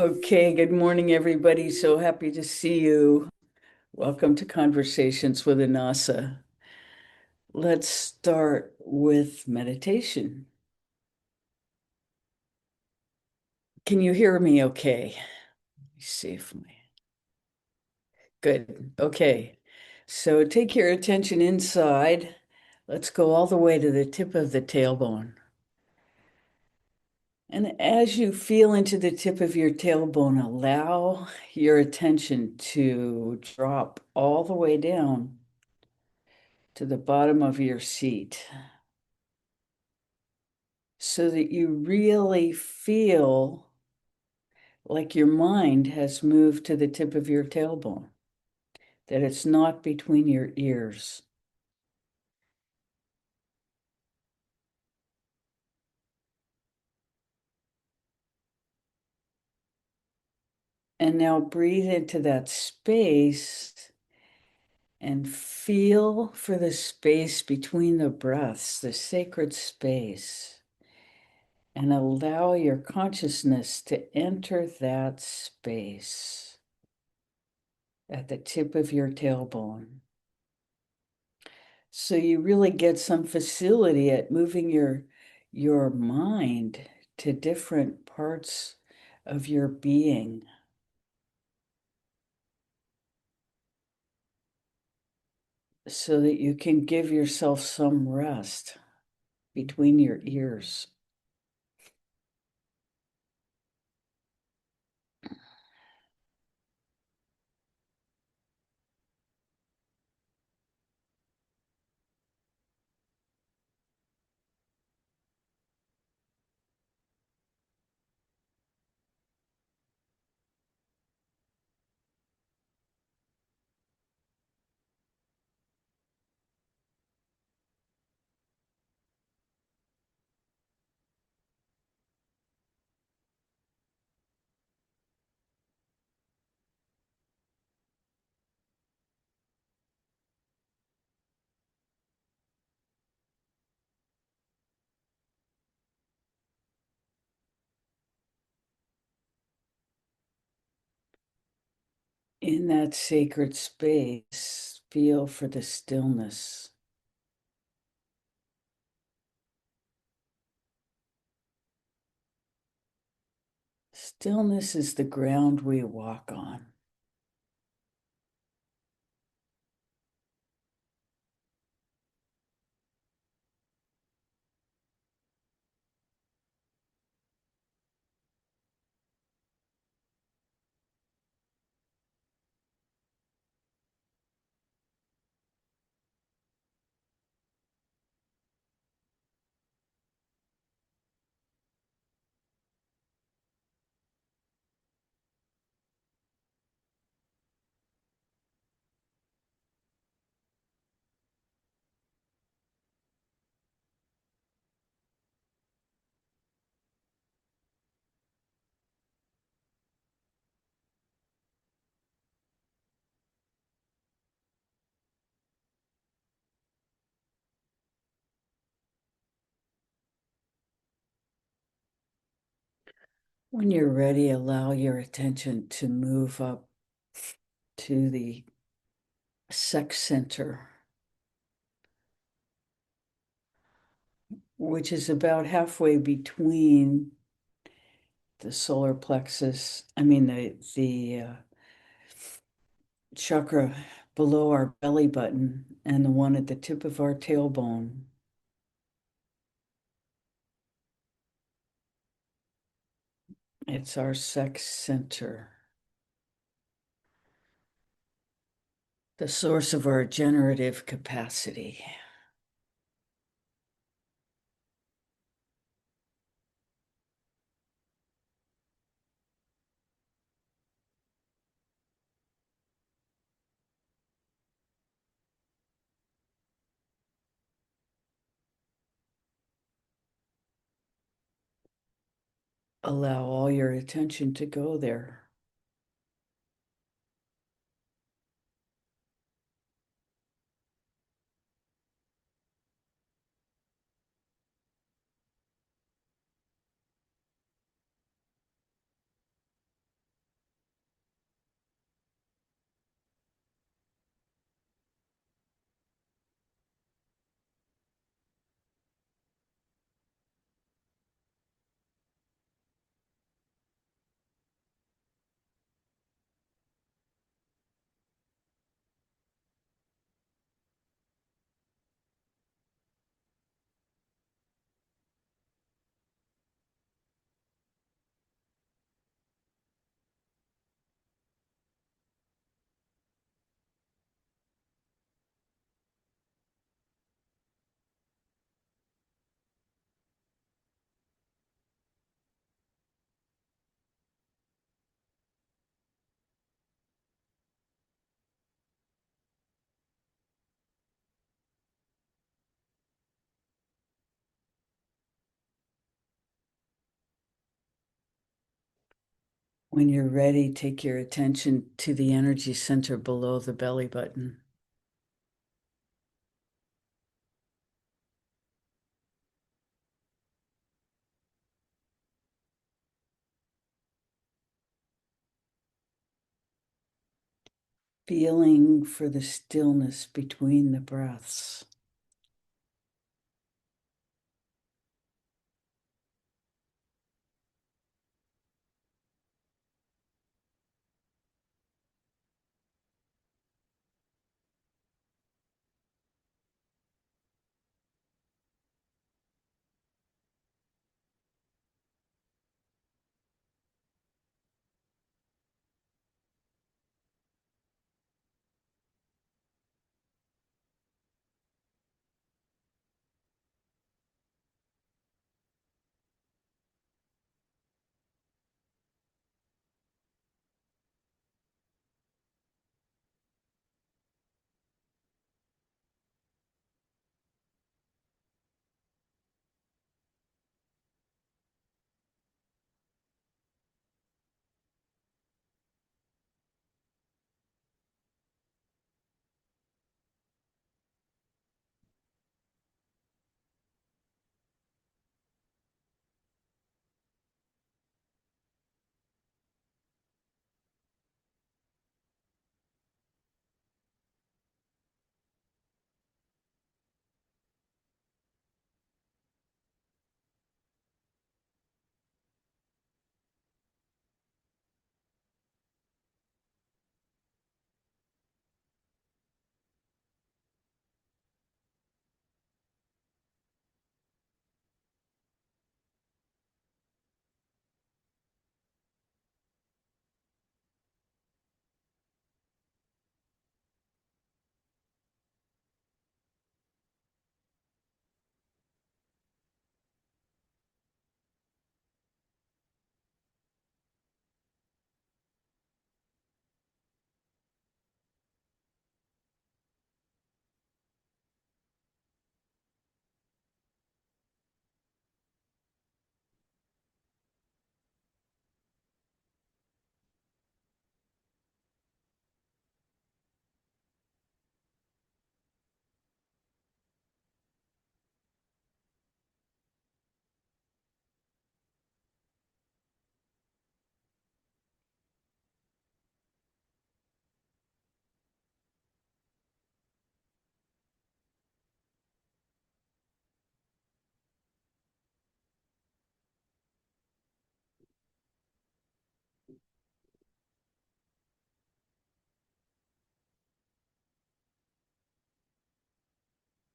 Okay, good morning, everybody. So happy to see you. Welcome to Conversations with Anasa. Let's start with meditation. Can you hear me okay? Let me see if my good. Okay. So take your attention inside. Let's go all the way to the tip of the tailbone. And as you feel into the tip of your tailbone, allow your attention to drop all the way down to the bottom of your seat so that you really feel like your mind has moved to the tip of your tailbone, that it's not between your ears. And now breathe into that space and feel for the space between the breaths, the sacred space, and allow your consciousness to enter that space at the tip of your tailbone. So you really get some facility at moving your mind to different parts of your being so that you can give yourself some rest between your ears. In that sacred space, feel for the stillness. Stillness is the ground we walk on. When you're ready, allow your attention to move up to the sex center, which is about halfway between the solar plexus, the chakra below our belly button and the one at the tip of our tailbone. It's our sex center, the source of our generative capacity. Allow all your attention to go there. When you're ready, take your attention to the energy center below the belly button. Feeling for the stillness between the breaths.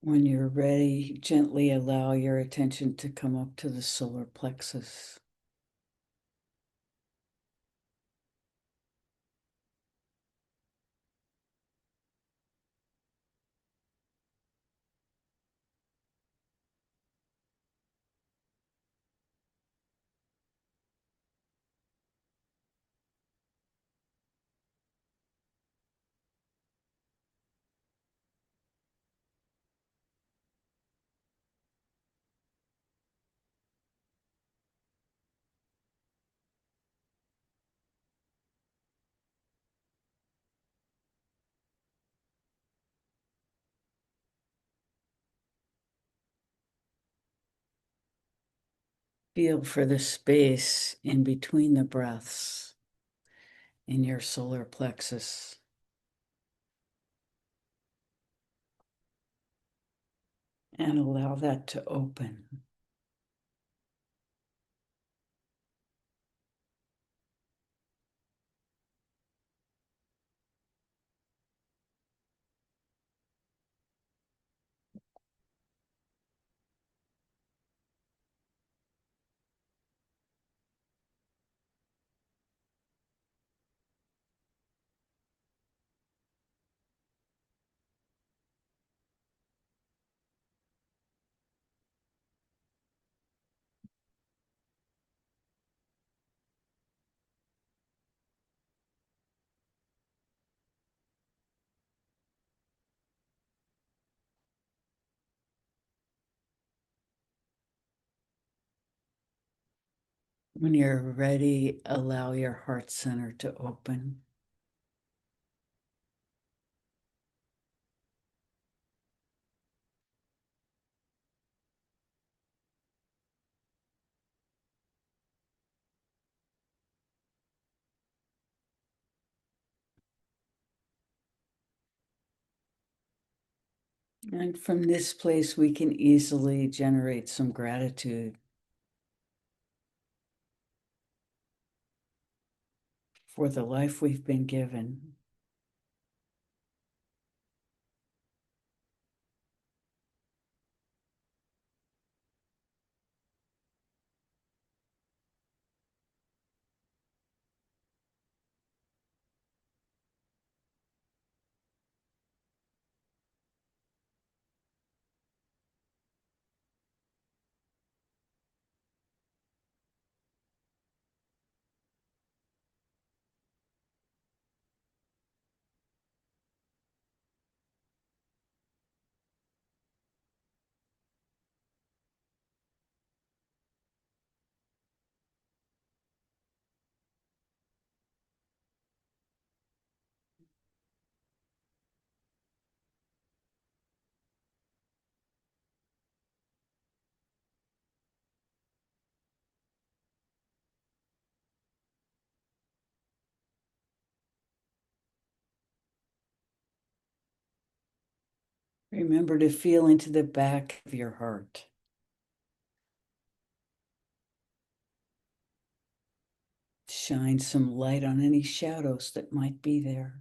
When you're ready, gently allow your attention to come up to the solar plexus. Feel for the space in between the breaths in your solar plexus. And allow that to open. When you're ready, allow your heart center to open. And from this place, we can easily generate some gratitude for the life we've been given. Remember to feel into the back of your heart. Shine some light on any shadows that might be there.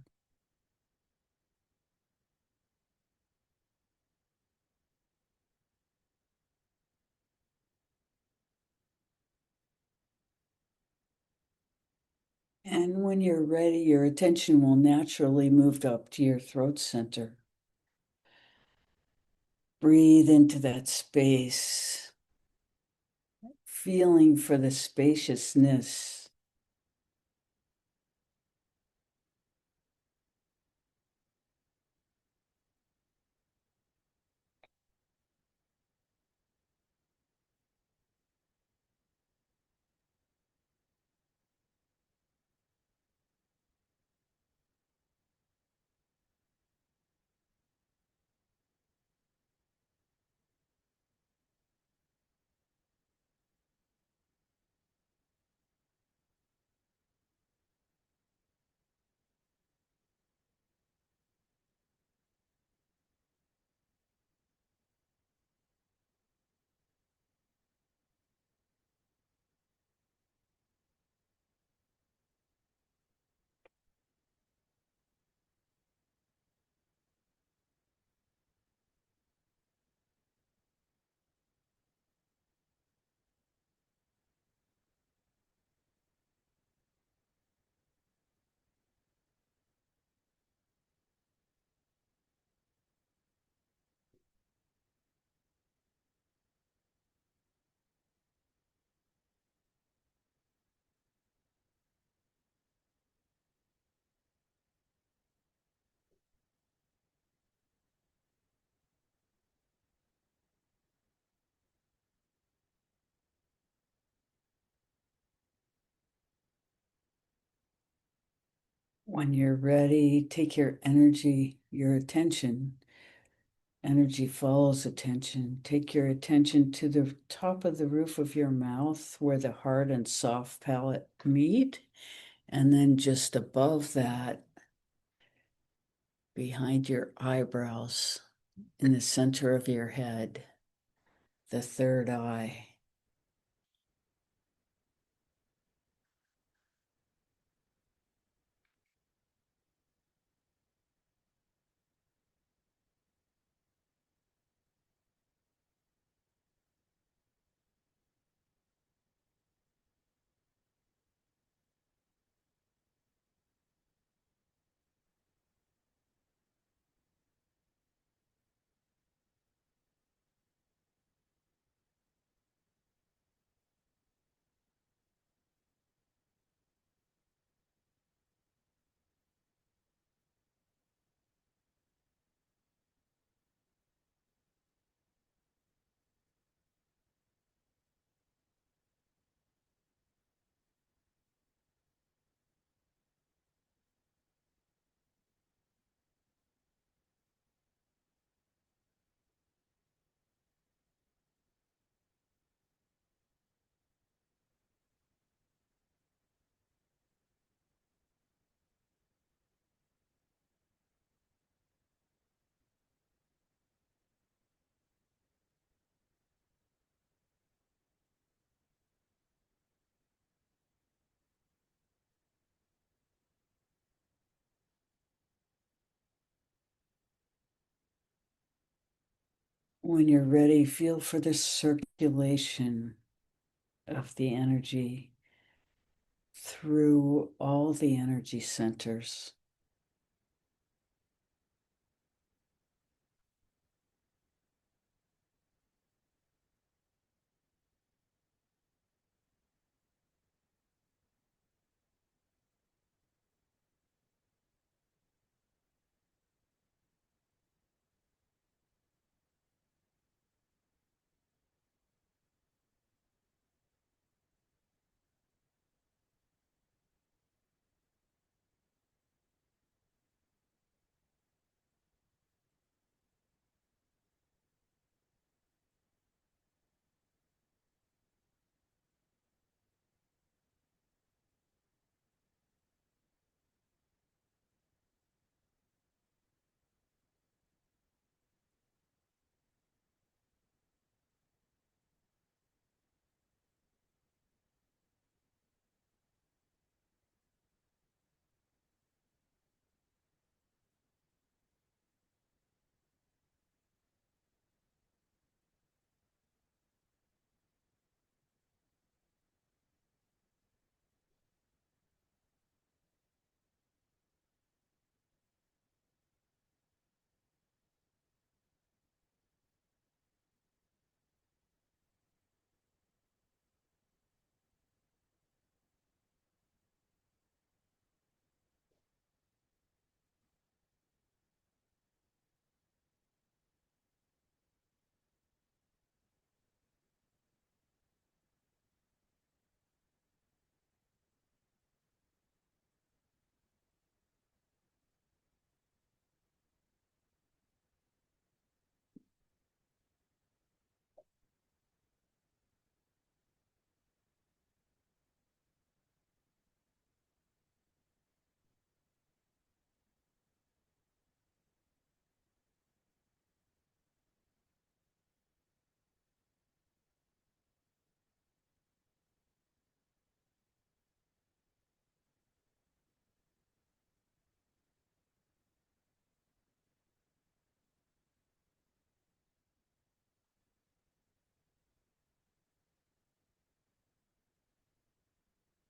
And when you're ready, your attention will naturally move up to your throat center. Breathe into that space, feeling for the spaciousness. When you're ready, take your energy, your attention. Energy follows attention. Take your attention to the top of the roof of your mouth where the hard and soft palate meet. And then just above that, behind your eyebrows, in the center of your head, the third eye. When you're ready, feel for the circulation of the energy through all the energy centers.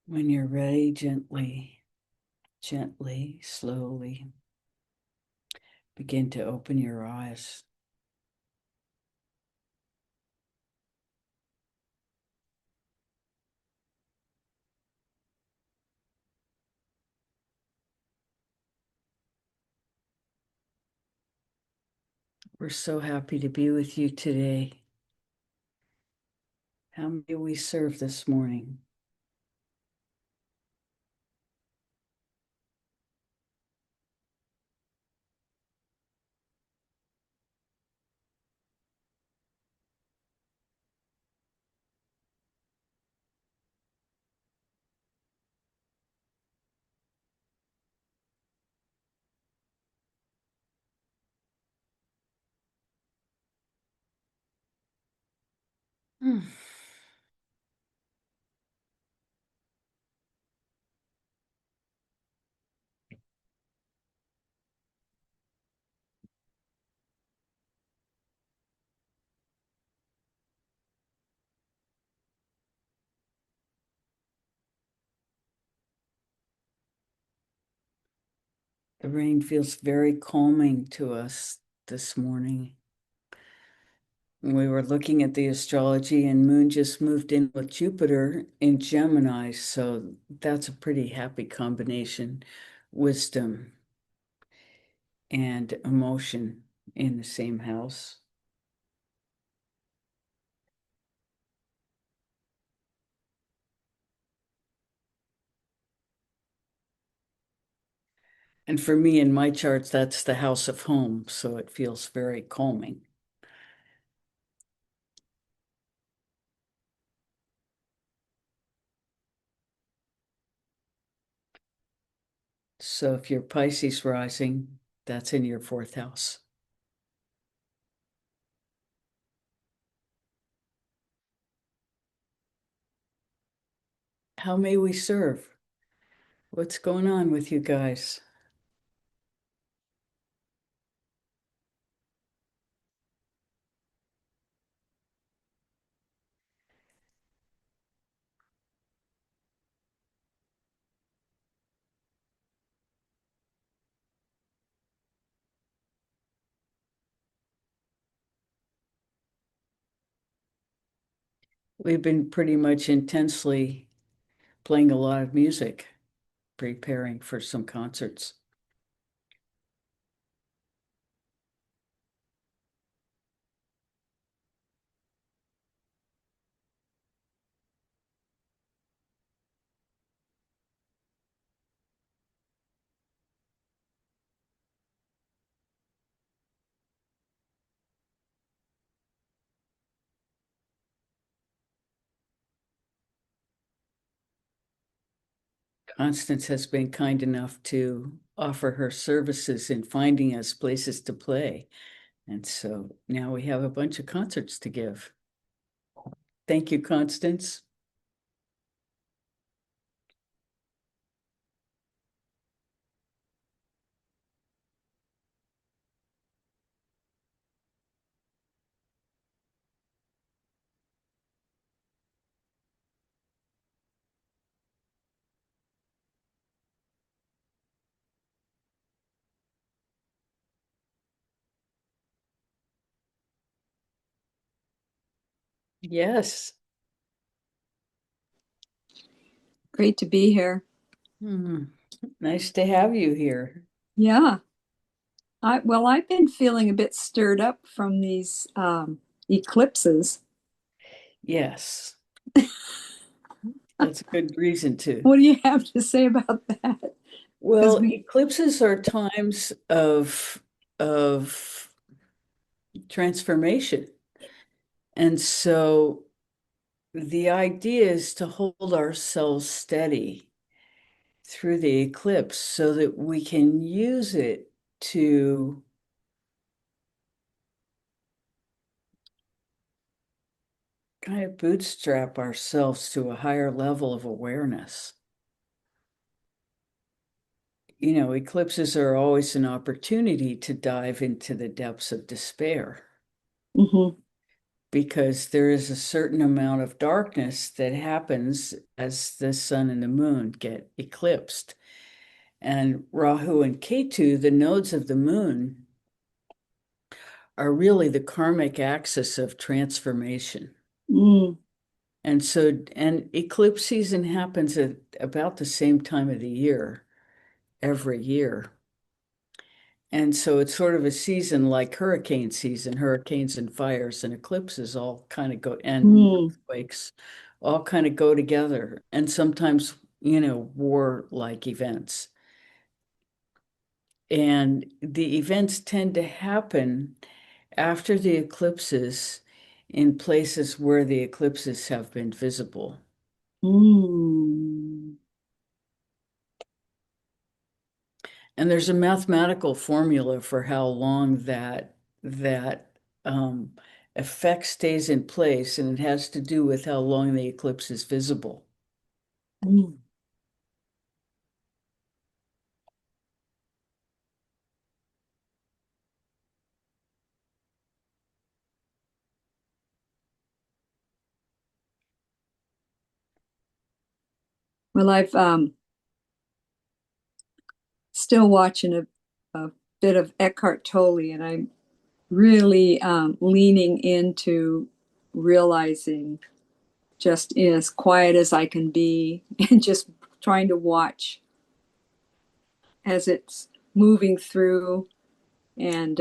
When you're ready, gently, gently, slowly begin to open your eyes. We're so happy to be with you today. How may we serve this morning? Hmm. The rain feels very calming to us this morning. We were looking at the astrology, and Moon just moved in with Jupiter in Gemini, so that's a pretty happy combination. Wisdom and emotion in the same house. And for me in my charts, that's the house of home, so it feels very calming. So if you're Pisces rising, that's in your fourth house. How may we serve? What's going on with you guys? We've been pretty much intensely playing a lot of music, preparing for some concerts. Constance has been kind enough to offer her services in finding us places to play. And so now we have a bunch of concerts to give. Thank you, Constance. Yes. Great to be here. Hmm. Nice to have you here. Yeah. I've been feeling a bit stirred up from these eclipses. Yes, that's a good reason to. What do you have to say about that? Because Well, we, eclipses are times of transformation. And so the idea is to hold ourselves steady through the eclipse so that we can use it to kind of bootstrap ourselves to a higher level of awareness. Eclipses are always an opportunity to dive into the depths of despair Mhm. because there is a certain amount of darkness that happens as the sun and the moon get eclipsed. And Rahu and Ketu, the nodes of the moon, are really the karmic axis of transformation. Mm, And eclipse season happens at about the same time of the year every year. And so it's sort of a season like hurricane season, hurricanes and fires and eclipses all kind of go, and mm, earthquakes all kind of go together. And sometimes, war-like events. And the events tend to happen after the eclipses in places where the eclipses have been visible. mm, And there's a mathematical formula for how long that effect stays in place, and it has to do with how long the eclipse is visible. mm. Well, I've still watching a bit of Eckhart Tolle, and I'm really leaning into realizing just as quiet as I can be and just trying to watch as it's moving through and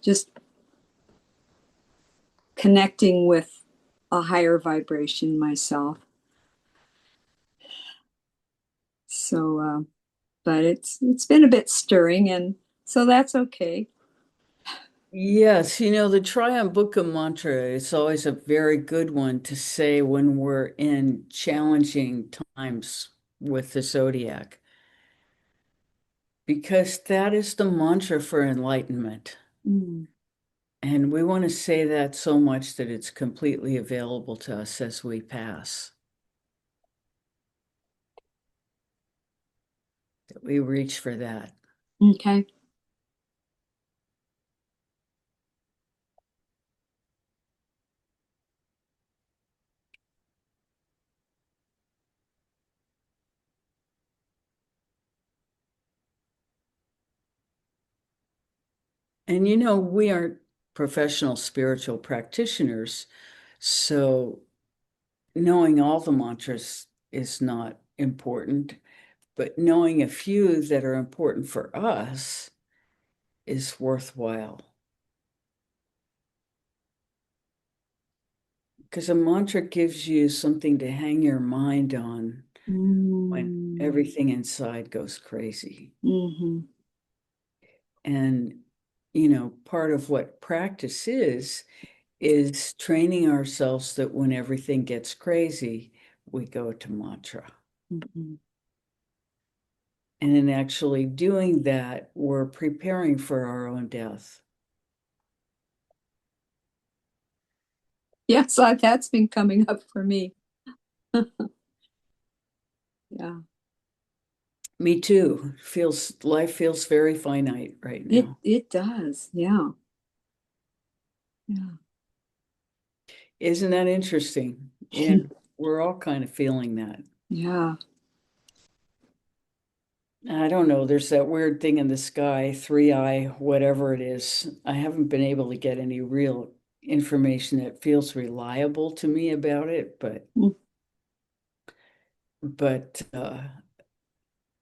just connecting with a higher vibration myself. So, but it's been a bit stirring, and so that's okay. Yes, the Triumbuka mantra is always a very good one to say when we're in challenging times with the zodiac, because that is the mantra for enlightenment. Mm, And we want to say that so much that it's completely available to us as we pass, that we reach for that. okay. And we aren't professional spiritual practitioners, so knowing all the mantras is not important, but knowing a few that are important for us is worthwhile. Because a mantra gives you something to hang your mind on when Mm. everything inside goes crazy. Hmm. And, part of what practice is training ourselves that when everything gets crazy, we go to mantra. Hmm. And in actually doing that, we're preparing for our own death. Yes, that's been coming up for me. Yeah, Me too. Life feels very finite right now. it does. Yeah, yeah. Isn't that interesting? Yeah, we're all kind of feeling that. Yeah. I don't know. There's that weird thing in the sky, three eye, whatever it is. I haven't been able to get any real information that feels reliable to me about it, Mm. but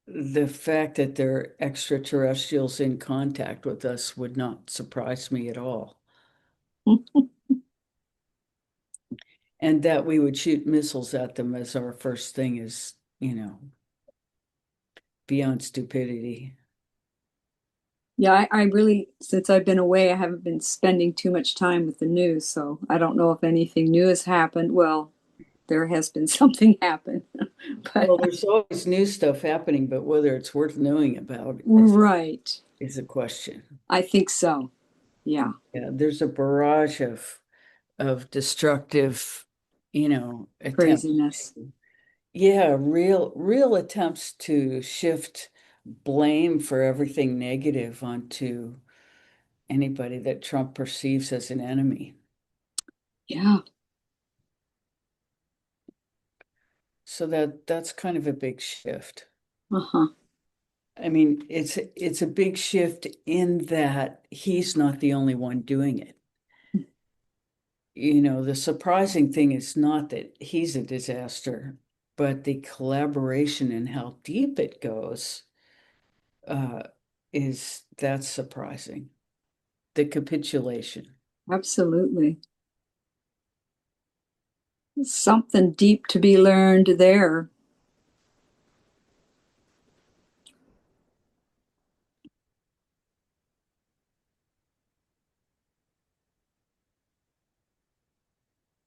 the fact that there are extraterrestrials in contact with us would not surprise me at all. And that we would shoot missiles at them as our first thing is, beyond stupidity. Yeah, I really, since I've been away, I haven't been spending too much time with the news, so I don't know if anything new has happened. Well, there has been something happen, but Well, there's always new stuff happening, but whether it's worth knowing about right. is a question. I think so. Yeah, Yeah, there's a barrage of destructive, attempts. craziness. Yeah, real attempts to shift blame for everything negative onto anybody that Trump perceives as an enemy. Yeah. So that's kind of a big shift. Uh-huh. I mean, it's a big shift in that he's not the only one doing it. The surprising thing is not that he's a disaster, but the collaboration and how deep it goes uh, is that's surprising. The capitulation. Absolutely. Something deep to be learned there.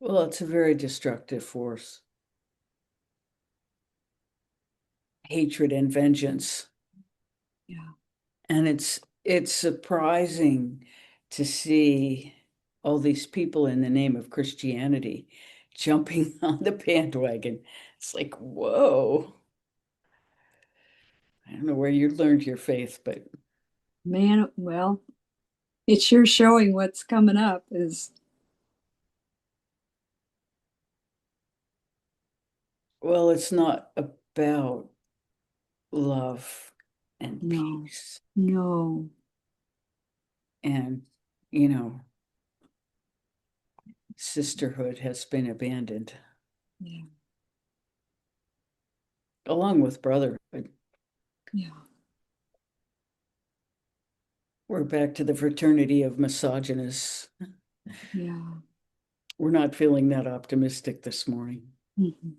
Well, it's a very destructive force. Hatred and vengeance. Yeah. And it's surprising to see all these people in the name of Christianity jumping on the bandwagon. It's like, whoa. I don't know where you learned your faith, but Man, well, it's sure showing what's coming up is well, it's not about love and no, peace. no. And, sisterhood has been abandoned Yeah. along with brotherhood. Yeah. We're back to the fraternity of misogynists. Yeah. We're not feeling that optimistic this morning. Mhm.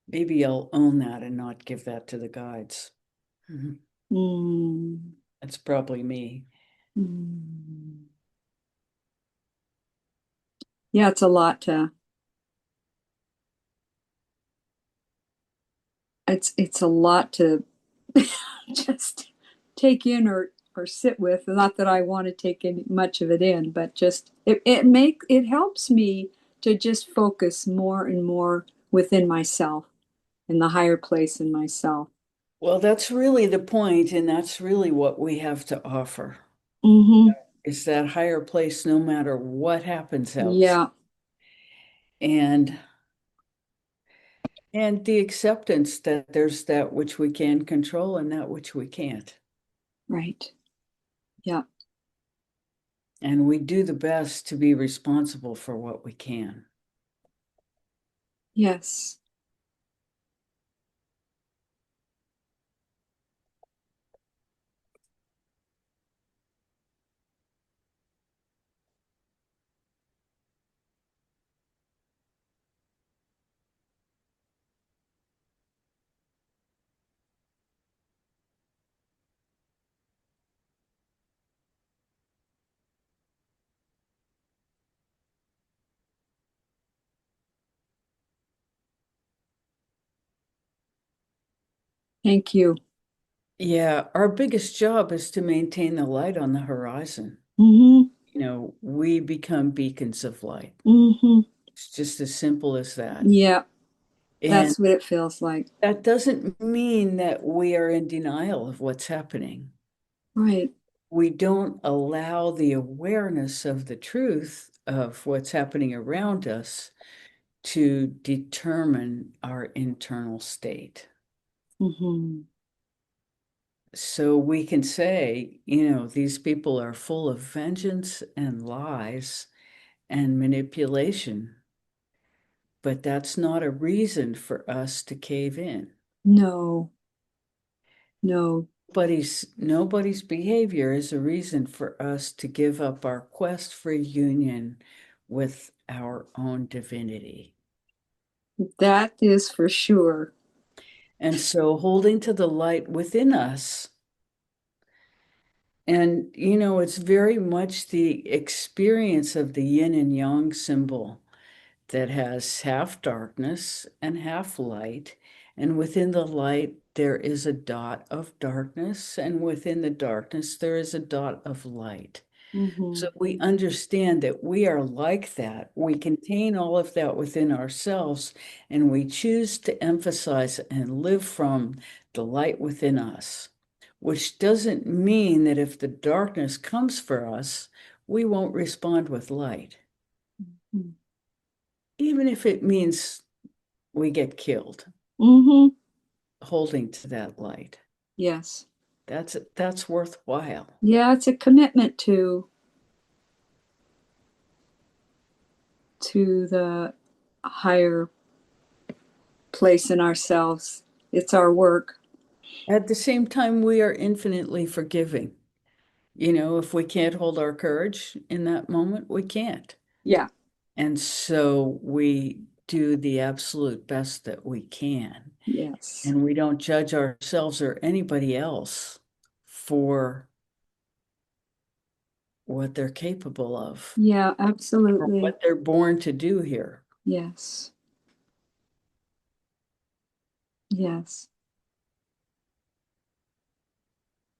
Maybe I'll own that and not give that to the guides. Mhm. Mm. That's probably me. Mm. Yeah, it's a lot to it's a lot to just take in or sit with. Not that I want to take any much of it in, but just it helps me to just focus more and more within myself, in the higher place in myself. Well, that's really the point, and that's really what we have to offer Hmm. is that higher place no matter what happens else. Yeah, And the acceptance that there's that which we can control and that which we can't. right. Yeah, And we do the best to be responsible for what we can. Yes. Thank you. Yeah, our biggest job is to maintain the light on the horizon. Mm-hmm. We become beacons of light. Mm-hmm. It's just as simple as that. Yeah, And that's what it feels like. that doesn't mean that we are in denial of what's happening. Right. We don't allow the awareness of the truth of what's happening around us to determine our internal state. Mm-hmm. So we can say, these people are full of vengeance and lies and manipulation, but that's not a reason for us to cave in. No, no. Nobody's behavior is a reason for us to give up our quest for union with our own divinity. That is for sure. And so holding to the light within us, and it's very much the experience of the yin and yang symbol that has half darkness and half light. And within the light, there is a dot of darkness, and within the darkness, there is a dot of light. Mm-hmm. So we understand that we are like that. We contain all of that within ourselves, and we choose to emphasize and live from the light within us, which doesn't mean that if the darkness comes for us, we won't respond with light, even if it means we get killed Mm-hmm. holding to that light. Yes. That's worthwhile. Yeah, it's a commitment to the higher place in ourselves. It's our work. At the same time, we are infinitely forgiving. If we can't hold our courage in that moment, we can't. Yeah. And so we do the absolute best that we can. Yes. And we don't judge ourselves or anybody else for what they're capable of Yeah, or absolutely. what they're born to do here. Yes. Yes.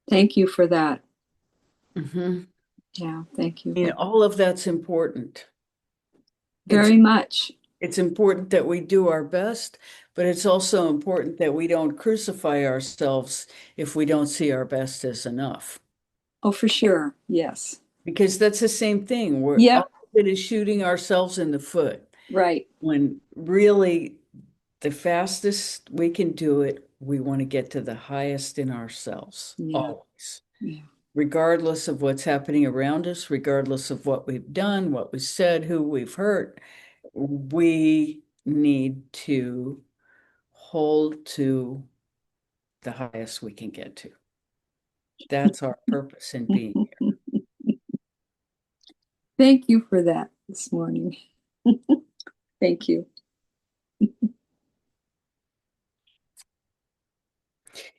Thank you for that. Mhm. Yeah, thank you. All of that's important. It's Very much. it's important that we do our best, but it's also important that we don't crucify ourselves if we don't see our best as enough. Oh, for sure. Yes. Because that's the same thing. All Yep. of it is shooting ourselves in the foot Right. when really the fastest we can do it, we want to get to the highest in ourselves, Yeah. always, Yeah. regardless of what's happening around us, regardless of what we've done, what we said, who we've hurt. We need to hold to the highest we can get to. That's our purpose in being here. Thank you for that this morning. Thank you.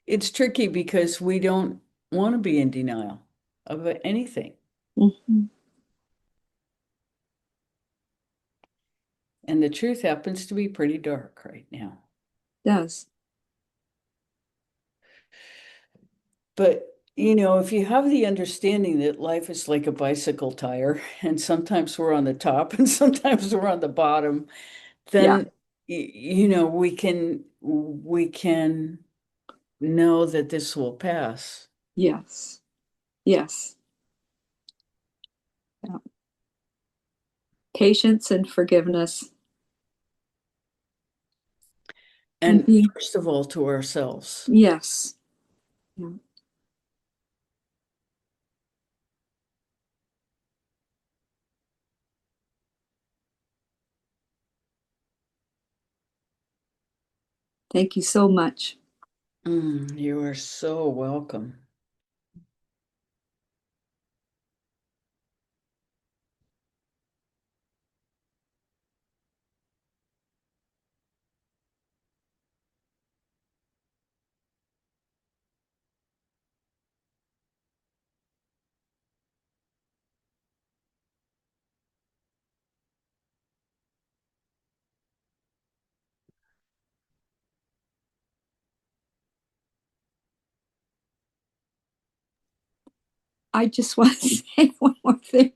It's tricky because we don't want to be in denial of anything. Mhm. And the truth happens to be pretty dark right now. Does. But, if you have the understanding that life is like a bicycle tire, and sometimes we're on the top and sometimes we're on the bottom, Yeah. then, we can know that this will pass. Yes. Yes. Yeah. Patience and forgiveness and And being, first of all, to ourselves. yes. Yeah. Thank you so much. You are so welcome. I just want to say one more thing.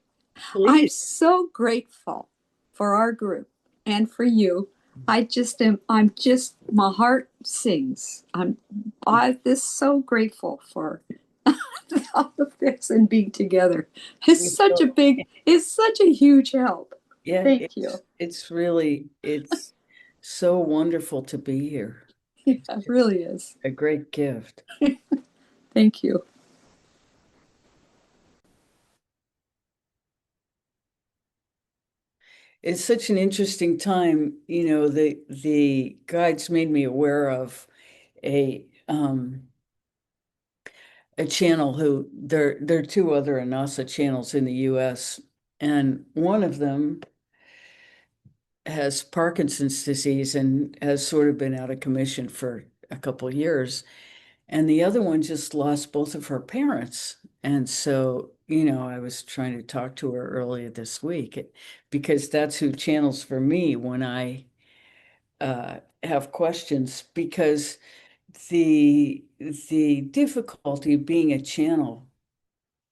I'm Please. so grateful for our group and for you. My heart sings. I'm this so grateful for all of this and being together. It's such a huge help. Yeah, Thank you. it's so wonderful to be here. Yeah, It's it just really is. a great gift. Thank you. It's such an interesting time. The guides made me aware of a channel who there are two other Anasa channels in the US, and one of them has Parkinson's disease and has sort of been out of commission for a couple of years. And the other one just lost both of her parents. And so, I was trying to talk to her earlier this week because that's who channels for me when I have questions. Because the difficulty of being a channel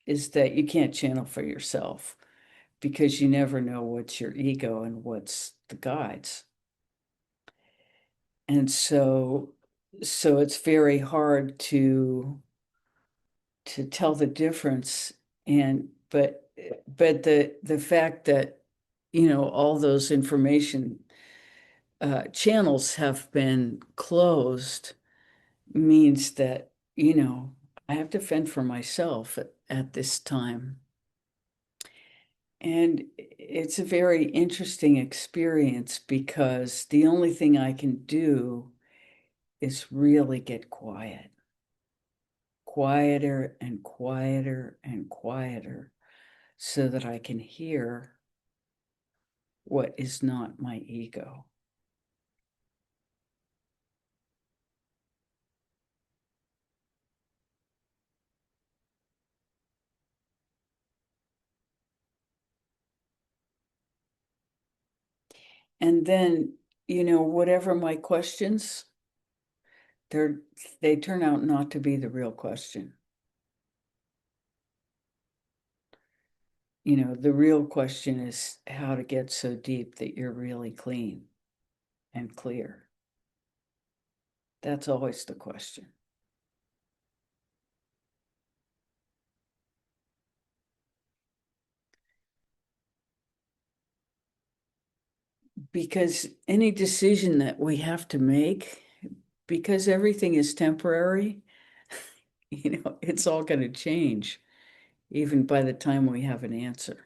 is that you can't channel for yourself because you never know what's your ego and what's the guides. And so it's very hard to tell the difference. And but the fact that all those information channels have been closed means that I have to fend for myself at this time. And it's a very interesting experience because the only thing I can do is really get quiet, quieter and quieter and quieter, so that I can hear what is not my ego. And then, whatever my questions, they're they turn out not to be the real question. The real question is how to get so deep that you're really clean and clear. That's always the question. Because any decision that we have to make, because everything is temporary, it's all going to change, even by the time we have an answer.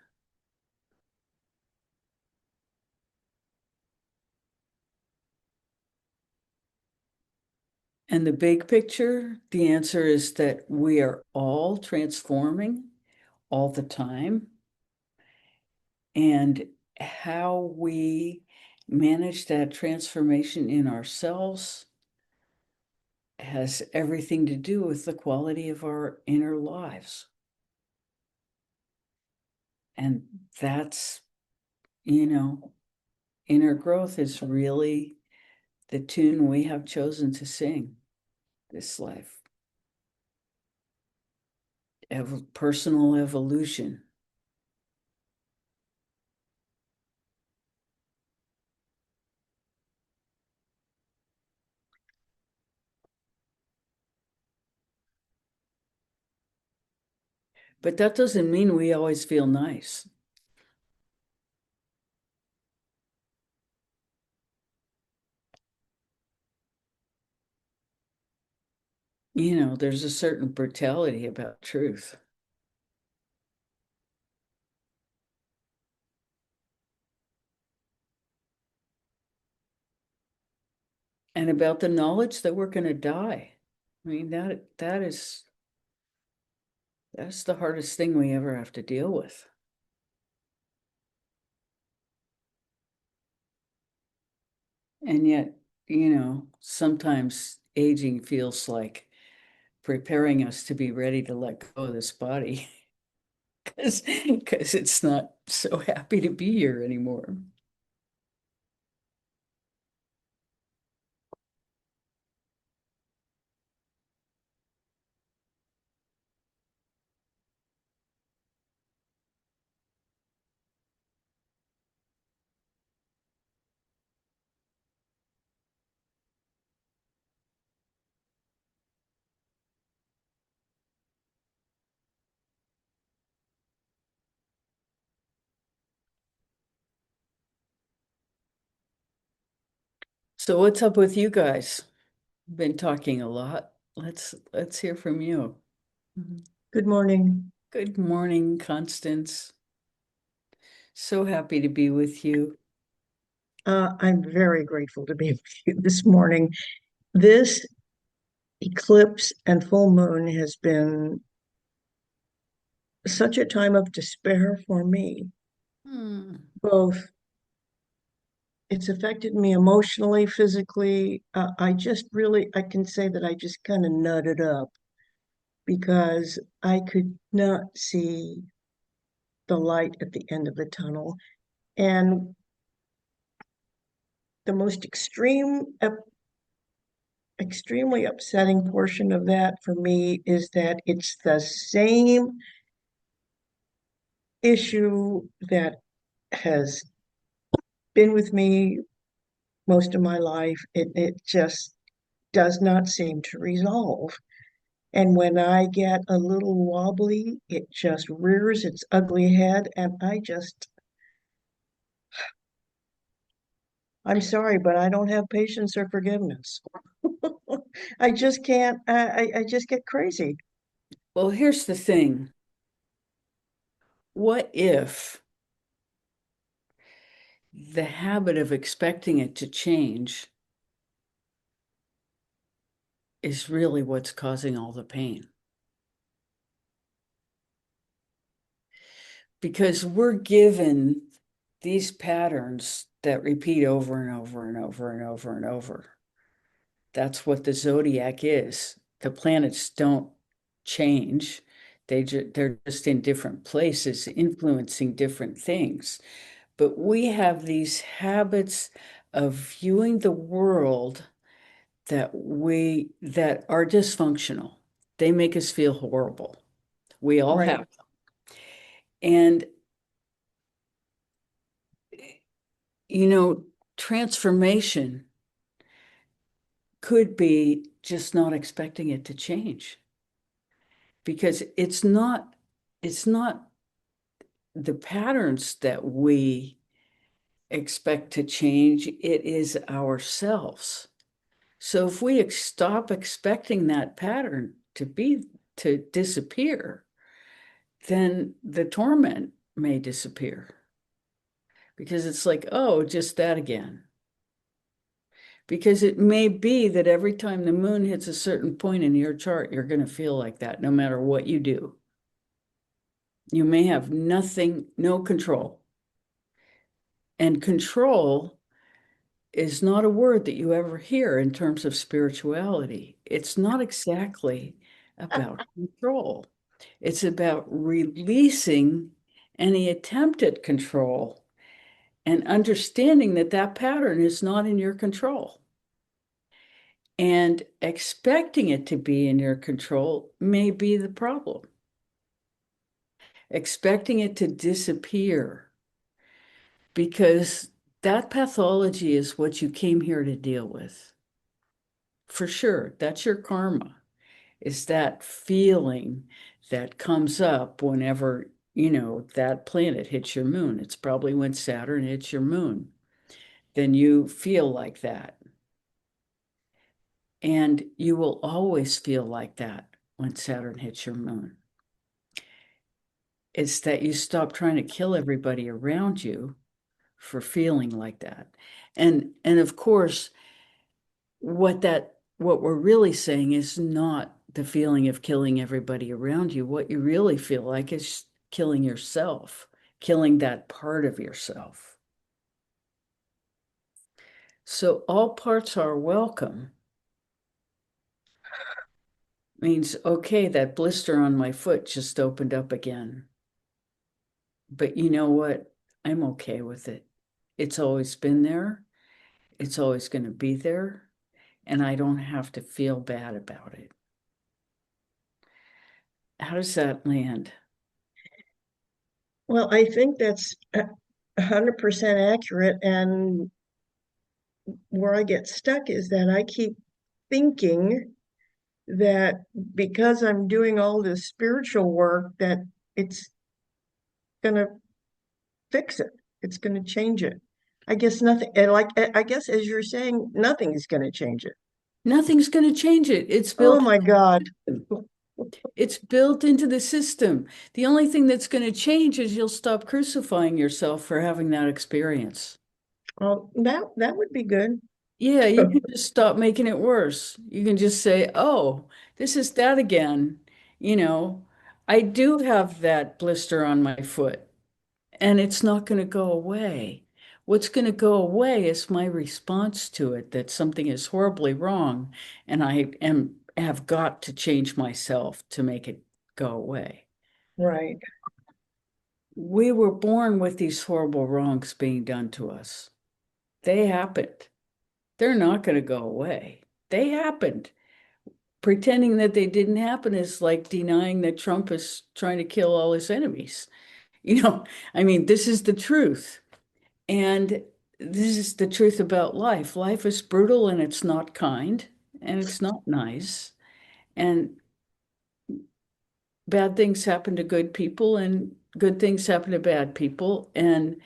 And the big picture, the answer is that we are all transforming all the time. And how we manage that transformation in ourselves has everything to do with the quality of our inner lives. And that's, inner growth is really the tune we have chosen to sing this life. Personal evolution. But that doesn't mean we always feel nice. There's a certain brutality about truth. and about the knowledge that we're going to die. I mean, that's the hardest thing we ever have to deal with. And yet, sometimes aging feels like preparing us to be ready to let go of this body because it's not so happy to be here anymore. So what's up with you guys? Been talking a lot. Let's hear from you. Mhm. Good morning. Good morning, Constance. So happy to be with you. I'm very grateful to be with you this morning. This eclipse and full moon has been such a time of despair for me. Hmm. Both, it's affected me emotionally, physically. I can say that I just kind of nutted up because I could not see the light at the end of the tunnel. And the most extremely upsetting portion of that for me is that it's the same issue that has been with me most of my life. It just does not seem to resolve. And when I get a little wobbly, it just rears its ugly head. And I'm sorry, but I don't have patience or forgiveness. I just can't, I just get crazy. Well, here's the thing. What if the habit of expecting it to change is really what's causing all the pain? Because we're given these patterns that repeat over and over and over and over and over. That's what the zodiac is. The planets don't change. They're just in different places, influencing different things. But we have these habits of viewing the world that are dysfunctional. They make us feel horrible. We all Right. have them. And you know, transformation could be just not expecting it to change because it's not the patterns that we expect to change, it is ourselves. So if we stop expecting that pattern to disappear, then the torment may disappear because it's like, oh, just that again. Because it may be that every time the moon hits a certain point in your chart, you're going to feel like that no matter what you do. You may have nothing, no control. And control is not a word that you ever hear in terms of spirituality. It's not exactly about control, it's about releasing any attempt at control and understanding that that pattern is not in your control. And expecting it to be in your control may be the problem. Expecting it to disappear because that pathology is what you came here to deal with. For sure, that's your karma, is that feeling that comes up whenever, that planet hits your moon. It's probably when Saturn hits your moon. Then you feel like that. And you will always feel like that when Saturn hits your moon. It's that you stop trying to kill everybody around you for feeling like that. And of course, what we're really saying is not the feeling of killing everybody around you. What you really feel like is killing yourself, killing that part of yourself. So all parts are welcome. Means, okay, that blister on my foot just opened up again. But you know what? I'm okay with it. It's always been there. It's always going to be there. And I don't have to feel bad about it. How does that land? Well, I think that's 100% accurate. And where I get stuck is that I keep thinking that because I'm doing all this spiritual work, that it's going to fix it. It's going to change it. I guess nothing, and like, I guess as you're saying, nothing is going to change it. Nothing's going to change it. It's Oh built. my God. It's built into the system. The only thing that's going to change is you'll stop crucifying yourself for having that experience. Well, that would be good. Yeah, you can just stop making it worse. You can just say, oh, this is that again. You know, I do have that blister on my foot, and it's not going to go away. What's going to go away is my response to it that something is horribly wrong, and I am have got to change myself to make it go away. Right. We were born with these horrible wrongs being done to us. They happened. They're not going to go away. They happened. Pretending that they didn't happen is like denying that Trump is trying to kill all his enemies. You know, I mean, this is the truth. And this is the truth about life. Life is brutal and it's not kind and it's not nice. And bad things happen to good people and good things happen to bad people. And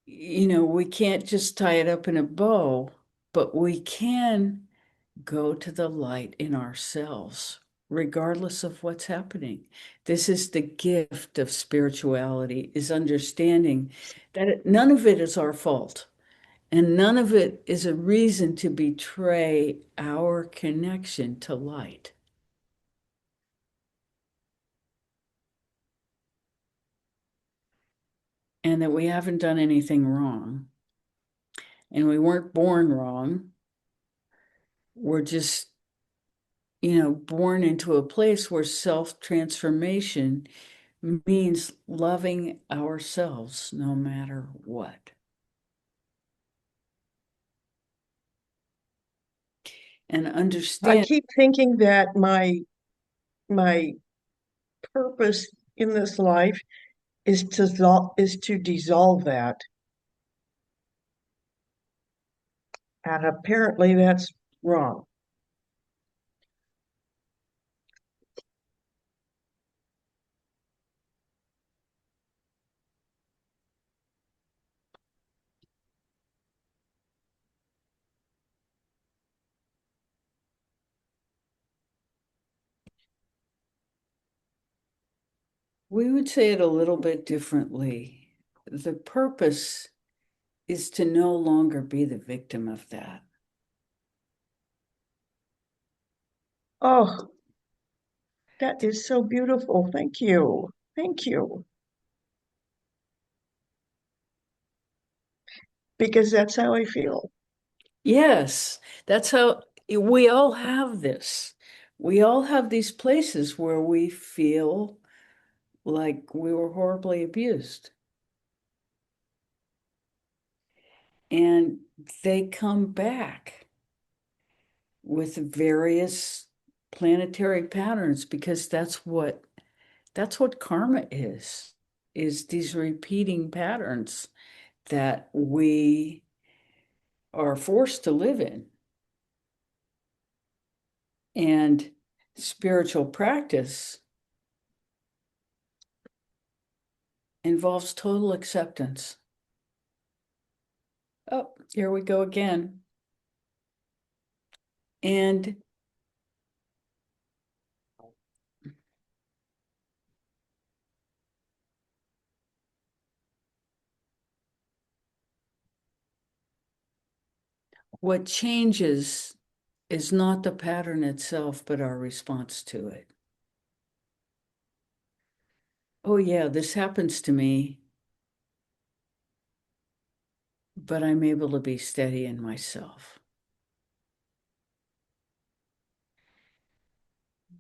we can't just tie it up in a bow, but we can go to the light in ourselves, regardless of what's happening. This is the gift of spirituality, is understanding that none of it is our fault, and none of it is a reason to betray our connection to light, and that we haven't done anything wrong, and we weren't born wrong. We're just born into a place where self-transformation means loving ourselves no matter what. And I understand, keep thinking that my purpose in this life is to dissolve that. And apparently that's wrong. we would say it a little bit differently. The purpose is to no longer be the victim of that. Oh, that is so beautiful. Thank you. Thank you. Because that's how I feel. Yes, that's how we all have this. We all have these places where we feel like we were horribly abused. And they come back with various planetary patterns because that's what karma is these repeating patterns that we are forced to live in. And spiritual practice involves total acceptance. Oh, here we go again. And What changes is not the pattern itself, but our response to it. Oh, yeah, this happens to me, but I'm able to be steady in myself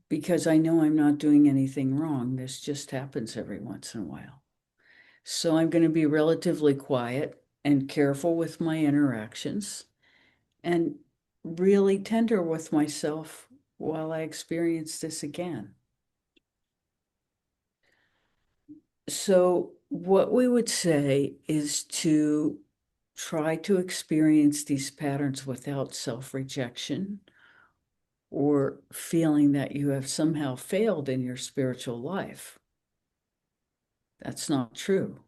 because I know I'm not doing anything wrong. This just happens every once in a while. So I'm going to be relatively quiet and careful with my interactions and really tender with myself while I experience this again. So, what we would say is to try to experience these patterns without self rejection or feeling that you have somehow failed in your spiritual life. That's not true.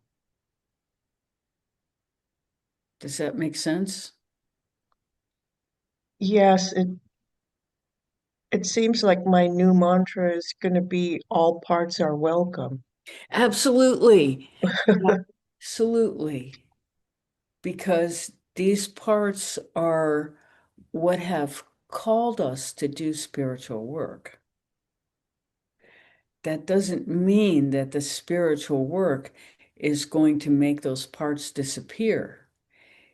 Does that make sense? Yes, it seems like my new mantra is going to be all parts are welcome. Absolutely. Absolutely. Because these parts are what have called us to do spiritual work. That doesn't mean that the spiritual work is going to make those parts disappear.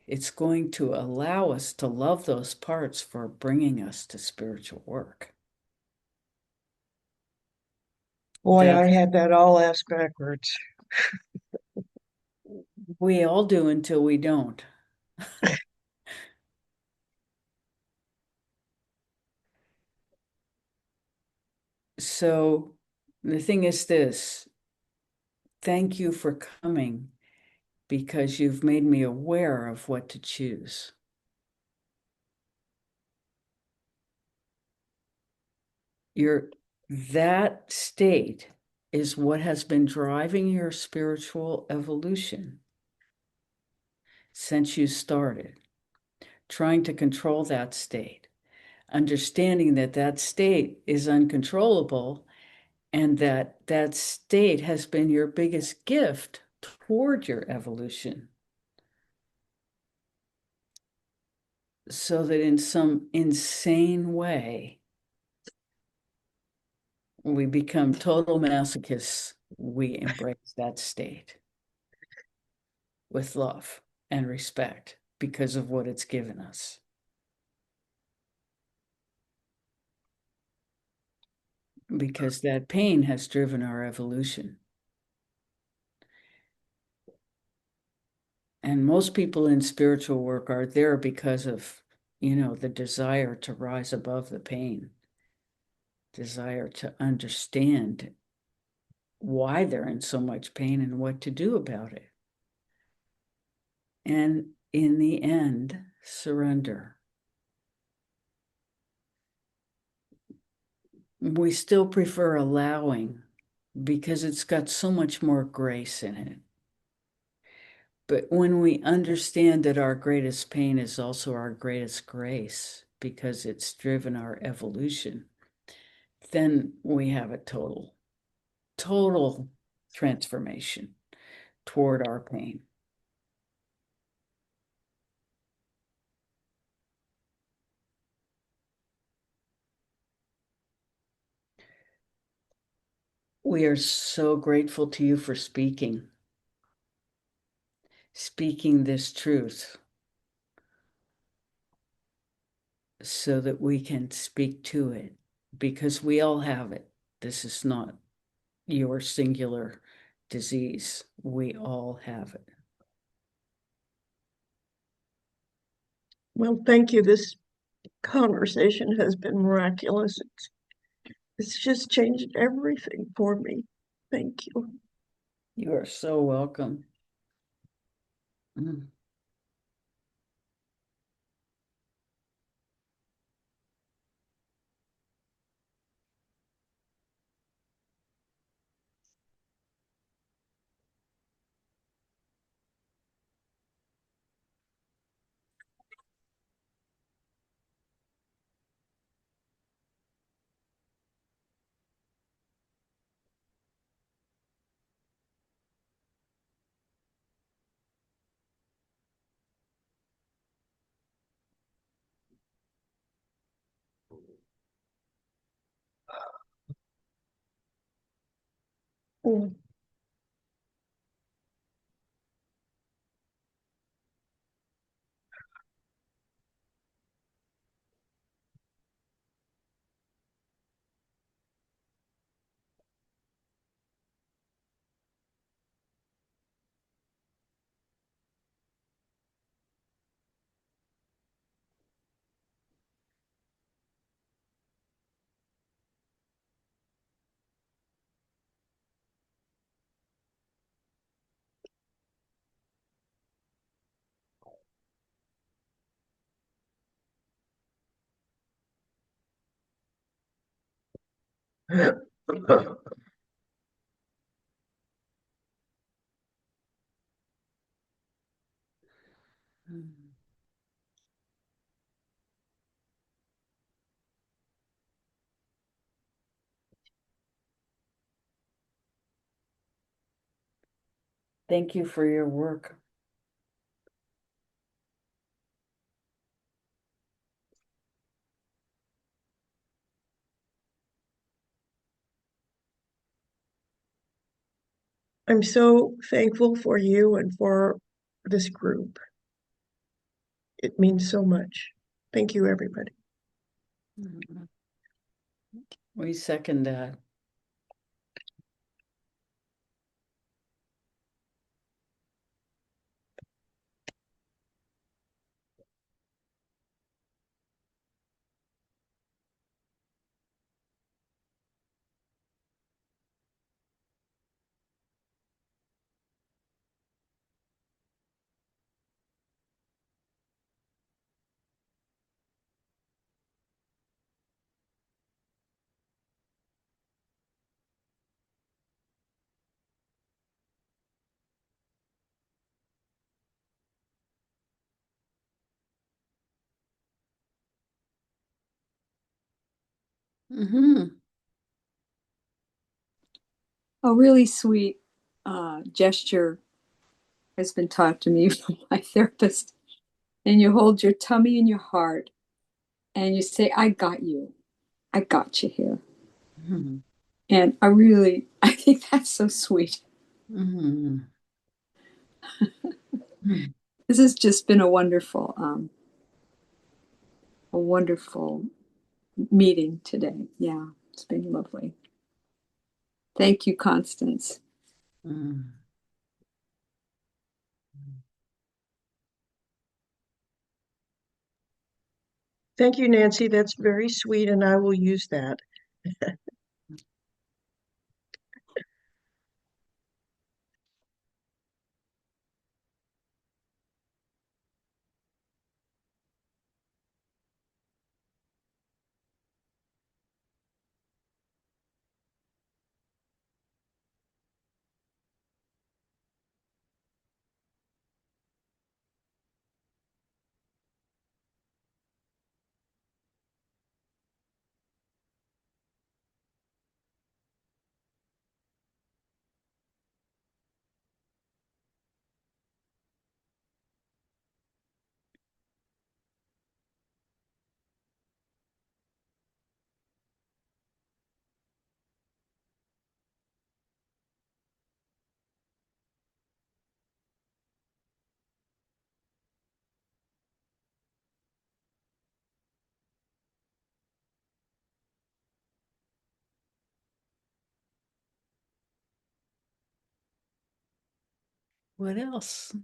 It's going to allow us to love those parts for bringing us to spiritual work. Boy, I That had that all ass backwards. we all do until we don't. So the thing is this, thank you for coming because you've made me aware of what to choose. That state is what has been driving your spiritual evolution since you started, trying to control that state, understanding that that state is uncontrollable and that that state has been your biggest gift toward your evolution. So that in some insane way, we become total masochists. We embrace that state with love and respect because of what it's given us. Because that pain has driven our evolution. And most people in spiritual work are there because of, the desire to rise above the pain, desire to understand why they're in so much pain and what to do about it. And in the end, surrender. We still prefer allowing because it's got so much more grace in it. But when we understand that our greatest pain is also our greatest grace because it's driven our evolution, then we have a total transformation toward our pain. We are so grateful to you for speaking this truth so that we can speak to it because we all have it. This is not your singular disease. We all have it. Well, thank you. This conversation has been miraculous. It's just changed everything for me. Thank you. You are so welcome. Mm. Mm. Mm. Thank you for your work. I'm so thankful for you and for this group. It means so much. Thank you, everybody. Mm. We second that. Hmm. A really sweet gesture has been taught to me from my therapist. And you hold your tummy in your heart and you say, I got you. I got you here. Hmm. And I think that's so sweet. Hmm. Hmm. This has just been a wonderful meeting today. Yeah, it's been lovely. Thank you, Constance. Hmm. Thank you, Nancy. That's very sweet, and I will use that. What else?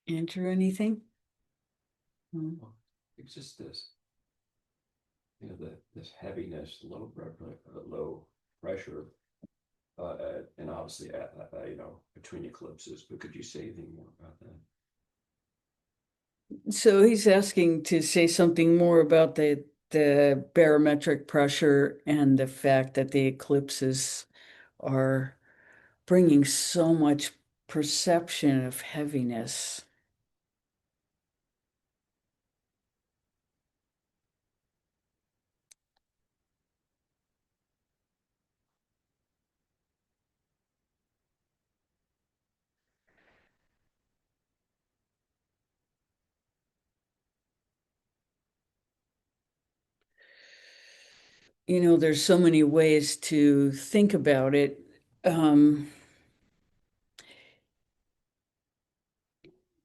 Andrew, anything? Well, it's just this, this heaviness, low pressure, and obviously, between eclipses. But could you say anything more about that? So he's asking to say something more about the barometric pressure and the fact that the eclipses are bringing so much perception of heaviness. There's so many ways to think about it.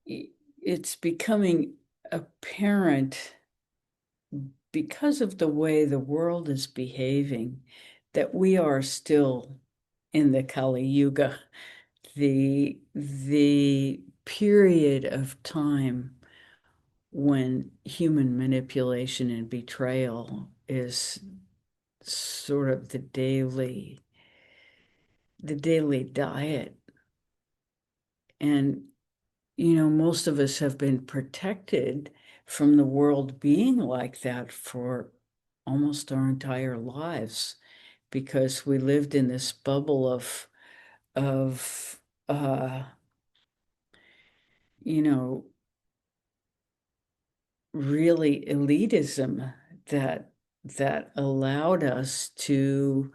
It's becoming apparent because of the way the world is behaving that we are still in the Kali Yuga, the period of time when human manipulation and betrayal is sort of the daily diet. And most of us have been protected from the world being like that for almost our entire lives because we lived in this bubble of you know really elitism that allowed us to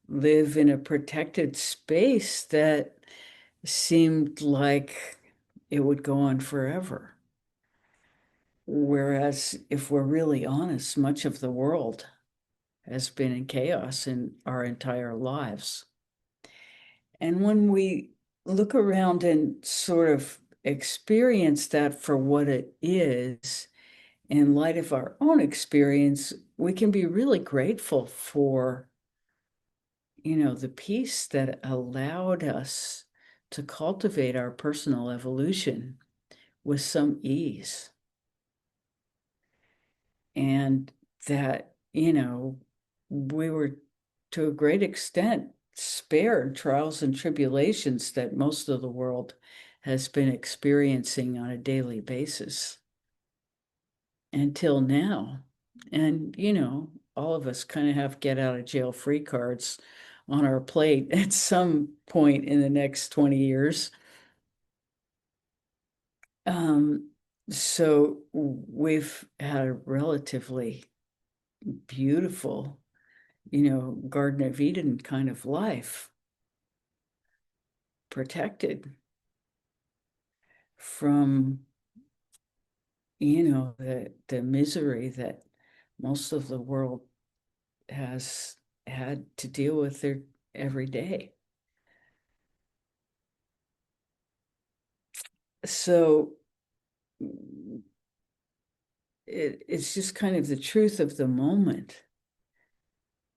live in a protected space that seemed like it would go on forever. Whereas, if we're really honest, much of the world has been in chaos in our entire lives. And when we look around and sort of experience that for what it is, in light of our own experience, we can be really grateful for, the peace that allowed us to cultivate our personal evolution with some ease. And that, we were to a great extent spared trials and tribulations that most of the world has been experiencing on a daily basis until now. And, all of us kind of have get out of jail free cards on our plate at some point in the next 20 years. So we've had a relatively beautiful, Garden of Eden kind of life, protected from, the misery that most of the world has had to deal with their every day. So it's just kind of the truth of the moment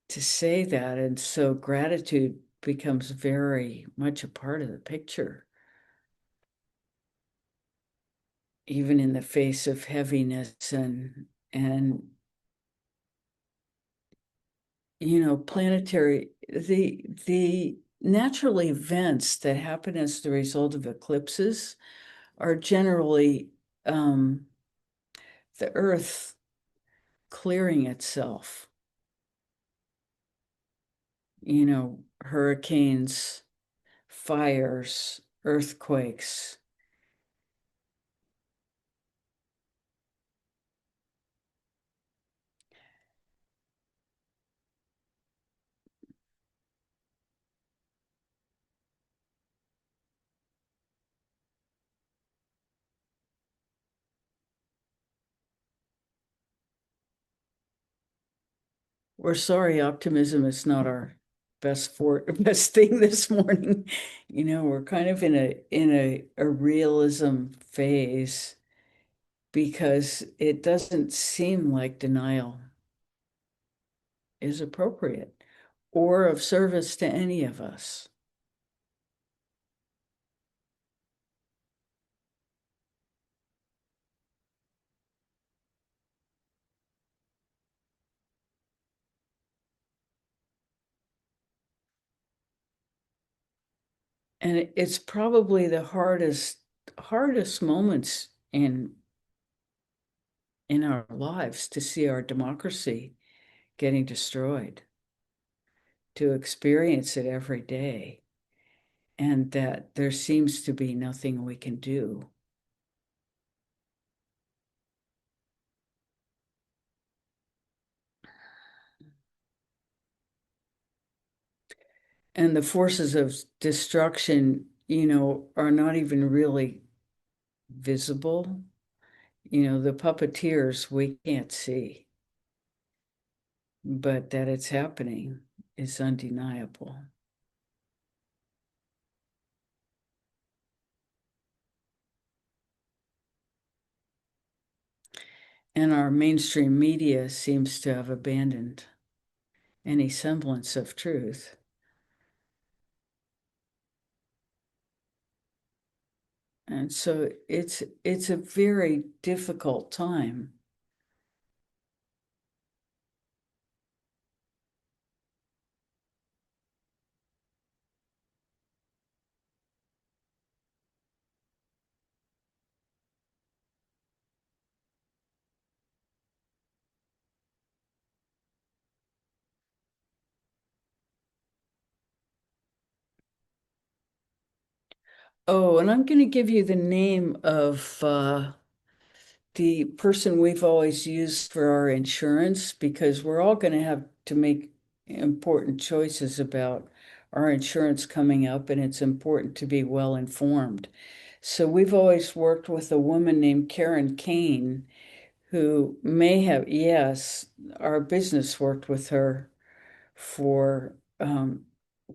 to say that. And so gratitude becomes very much a part of the picture, even in the face of heaviness and planetary, the natural events that happen as the result of eclipses are generally the earth clearing itself, hurricanes, fires, earthquakes. We're sorry, optimism is not our best thing this morning. We're kind of in a realism phase because it doesn't seem like denial is appropriate or of service to any of us. And it's probably the hardest moments in our lives to see our democracy getting destroyed, to experience it every day, and that there seems to be nothing we can do. And the forces of destruction, are not even really visible. The puppeteers we can't see, but that it's happening is undeniable. And our mainstream media seems to have abandoned any semblance of truth. And so it's a very difficult time. Oh, and I'm going to give you the name of the person we've always used for our insurance, because we're all going to have to make important choices about our insurance coming up, and it's important to be well informed. So we've always worked with a woman named Karen Kane, who may have, yes, our business worked with her for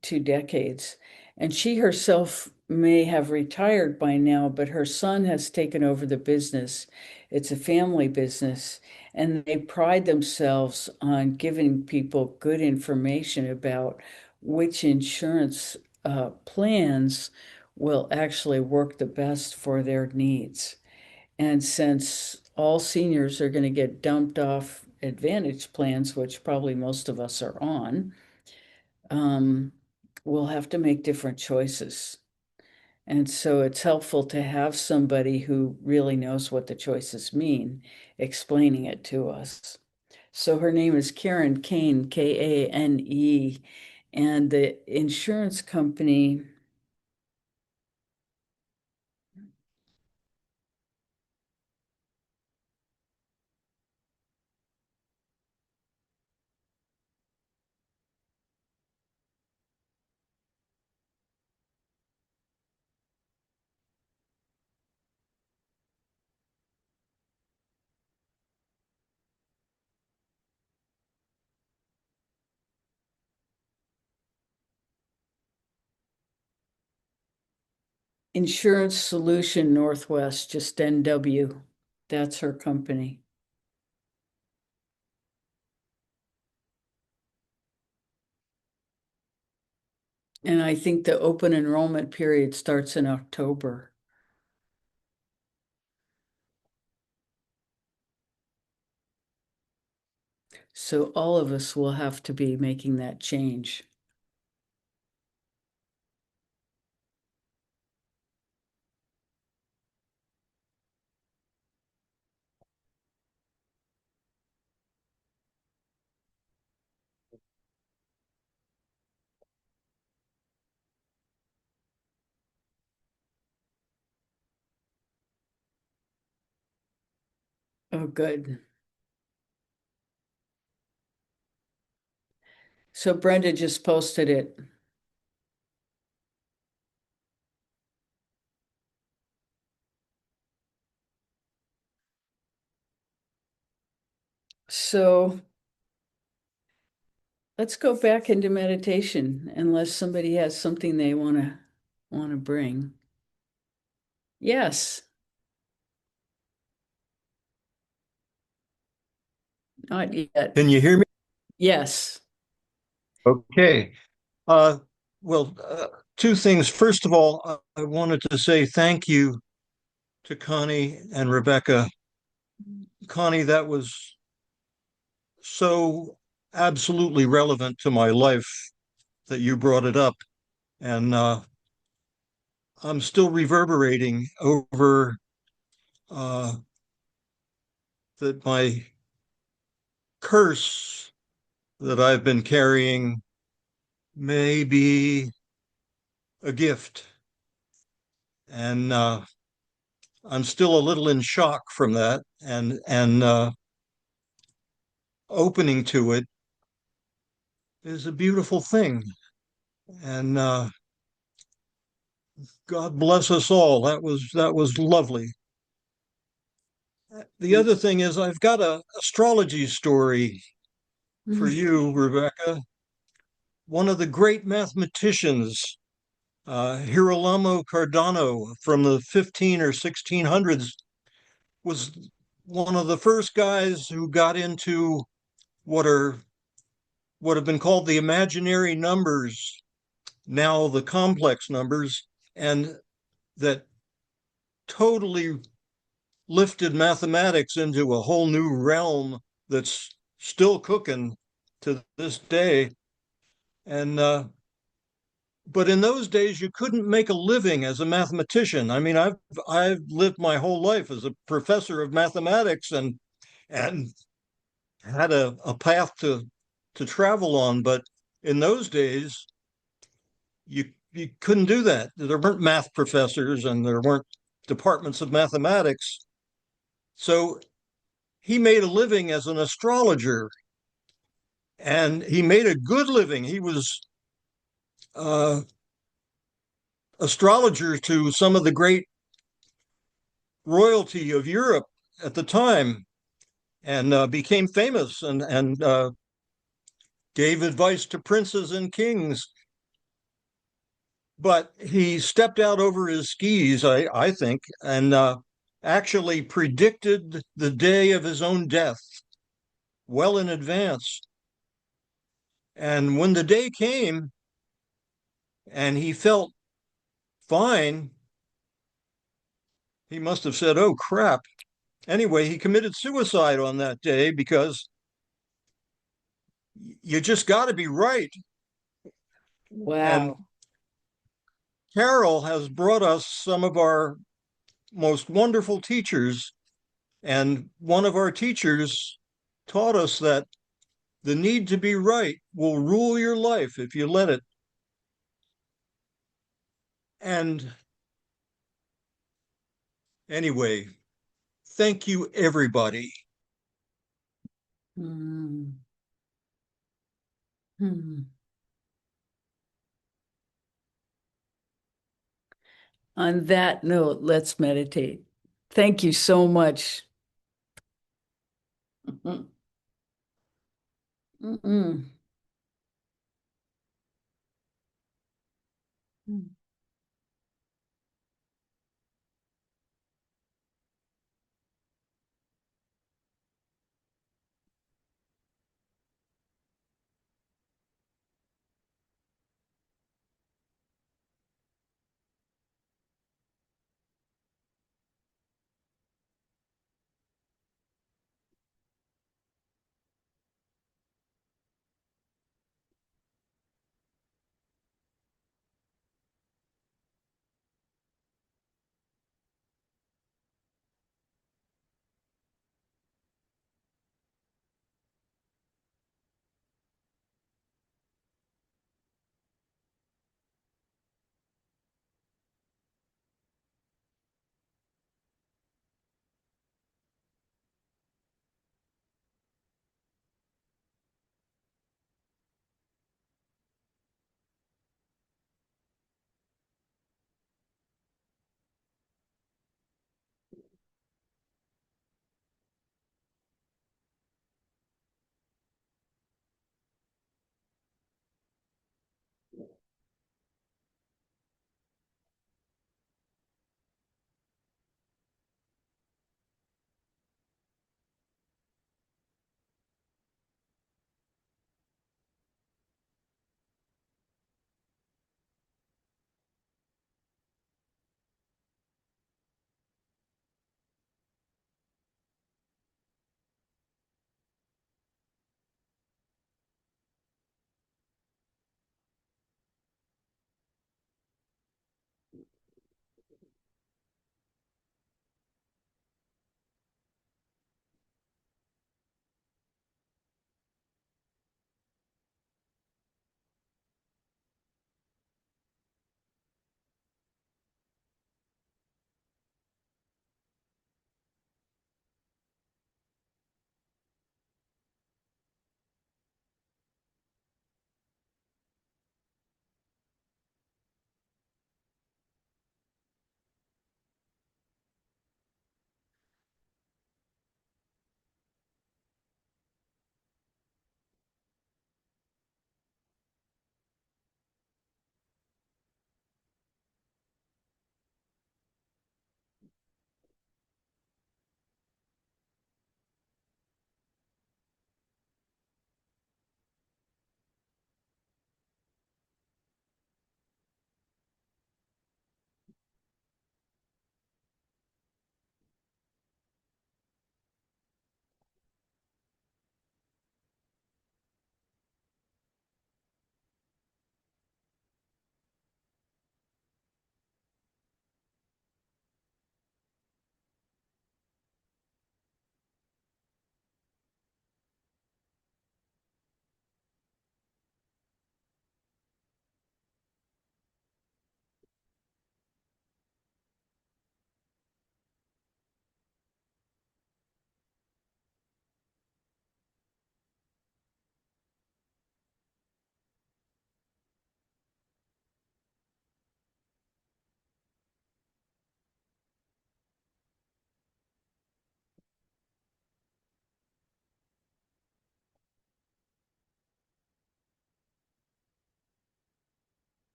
2 decades. And she herself may have retired by now, but her son has taken over the business. It's a family business, and they pride themselves on giving people good information about which insurance plans will actually work the best for their needs. And since all seniors are going to get dumped off Advantage plans, which probably most of us are on, um, we'll have to make different choices. And so it's helpful to have somebody who really knows what the choices mean, explaining it to us. So her name is Karen Kane, Kane, and the insurance company. Insurance Solution Northwest, just NW. That's her company. And I think the open enrollment period starts in October. So all of us will have to be making that change. Oh, good. So Brenda just posted it. So let's go back into meditation unless somebody has something they want to bring. Yes, not yet. Can you hear me? Yes. Okay. Uh, well, two things. First of all, I wanted to say thank you to Connie and Rebecca. Connie, that was so absolutely relevant to my life that you brought it up. And I'm still reverberating over uh, that my curse that I've been carrying may be a gift. And I'm still a little in shock from that, and opening to it is a beautiful thing. And God bless us all. That was lovely. The other thing is I've got a astrology story for you, Rebecca. One of the great mathematicians, Girolamo Cardano from the 15 or 1600s, was one of the first guys who got into what are what have been called the imaginary numbers, now the complex numbers, and that totally lifted mathematics into a whole new realm that's still cooking to this day. And but in those days, you couldn't make a living as a mathematician. I mean, I've lived my whole life as a professor of mathematics and had a path to travel on, but in those days, you couldn't do that. There weren't math professors and there weren't departments of mathematics. So he made a living as an astrologer, and he made a good living. He was uh, astrologer to some of the great royalty of Europe at the time, and became famous and gave advice to princes and kings. But he stepped out over his skis, I think, and actually predicted the day of his own death well in advance. And when the day came and he felt fine, he must have said, "Oh, crap." Anyway, he committed suicide on that day because you just got to be right. And Wow. Carol has brought us some of our most wonderful teachers. And one of our teachers taught us that the need to be right will rule your life if you let it. And anyway, thank you, everybody. Hmm. Hmm. On that note, let's meditate. Thank you so much. Mm-mm. Mm-mm.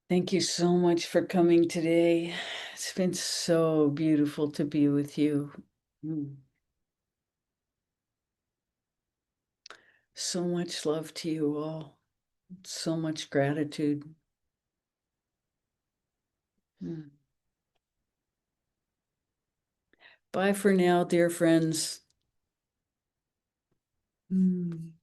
Thank you so much for coming today. It's been so beautiful to be with you. Mm. So much love to you all. So much gratitude. Mm. Bye for now, dear friends. Mm.